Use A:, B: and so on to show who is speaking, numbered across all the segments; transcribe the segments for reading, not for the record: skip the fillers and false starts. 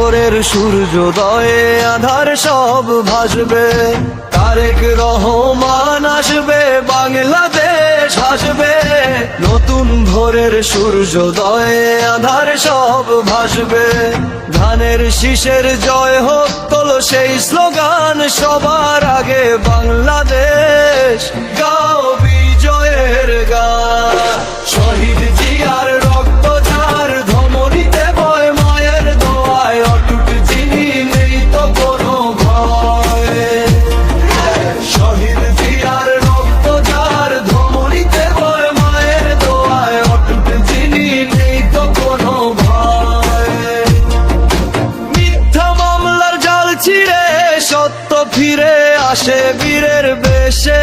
A: ভোরের সূর্যোদয়ে আধার সব ভাসবে, তারেক রহমান আসবে, বাংলাদেশ হাসবে। নতুন ভোরের সূর্যোদয়ে আধার সব ভাসবে, ধানের শীষের জয় হোক তোলো সেই স্লোগান সবার আগে বাংলাদেশ। গাও বিজয়ের গান, শহীদ জিয়ার রক্ত যার ধমনীতে বয় মায়ের দোয়ায়, অটুট যিনি নেই তো কোনো ভয়। শহীদ জিয়ার রক্ত যার ধমনীতে বয় মায়ের দোয়ায়, অটুট যিনি নেই তো কোনো ভয়। মিথ্যা মামলার জাল ছিঁড়ে সত্য ফিরে আসে বীরের বেশে,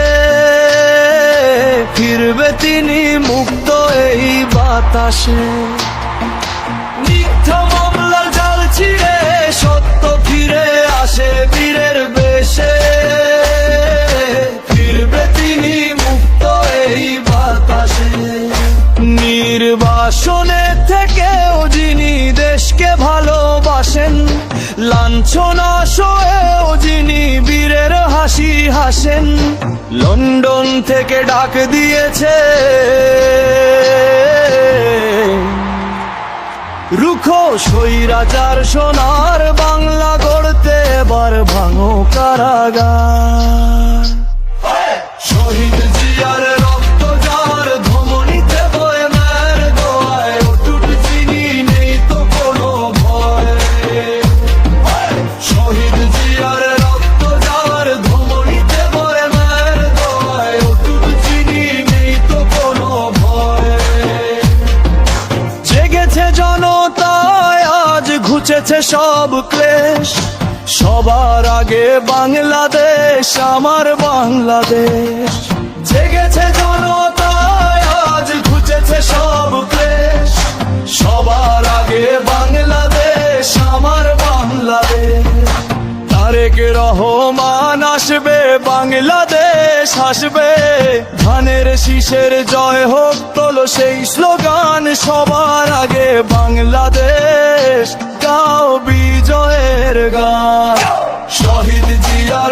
A: ফিরবে তিনি মুক্ত এই বাতাসে। মিথ্যা মামলার জাল ছিঁড়ে সত্য ফিরে আসে বীরের বেশে, ফিরবে তিনি মুক্ত এই বাতাসে। নির্বাসনে থেকেও যিনি দেশকে ভালোবাসেন, লাঞ্ছনা সয়েও যিনি বীরের হাসি হাসেন, লন্ডন থেকে ডাক দিয়েছে রুখো স্বৈরাচার সোনার বাংলা গড়তে, এবার ভাঙো কারাগার। শহীদ জিয়ার রক্ত যার ধমনীতে বয় মায়ের দোয়ায়, অটুট যিনি নেই তো কোনো ভয়। শহীদ জিয়ার রক্ত যার ধমনীতে বয় মায়ের দোয়ায়, অটুট যিনি নেই তো কোনো ভয়। জেগেছে জনতায় আজ ঘুচেছে সব ক্লেশ, সবার আগে বাংলাদেশ আমার বাংলাদেশ। জেগেছে জনতায় আজ ঘুচেছে সব ক্লেশ, সবার আগে বাংলাদেশ আমার বাংলাদেশ। তারেক রহমান আসবে, বাংলাদেশ হাসবে, ধানের শীষের জয় হোক তোলো সেই স্লোগান সবার আগে বাংলাদেশ। গাও বিজয়ের গান, শহীদ জিয়া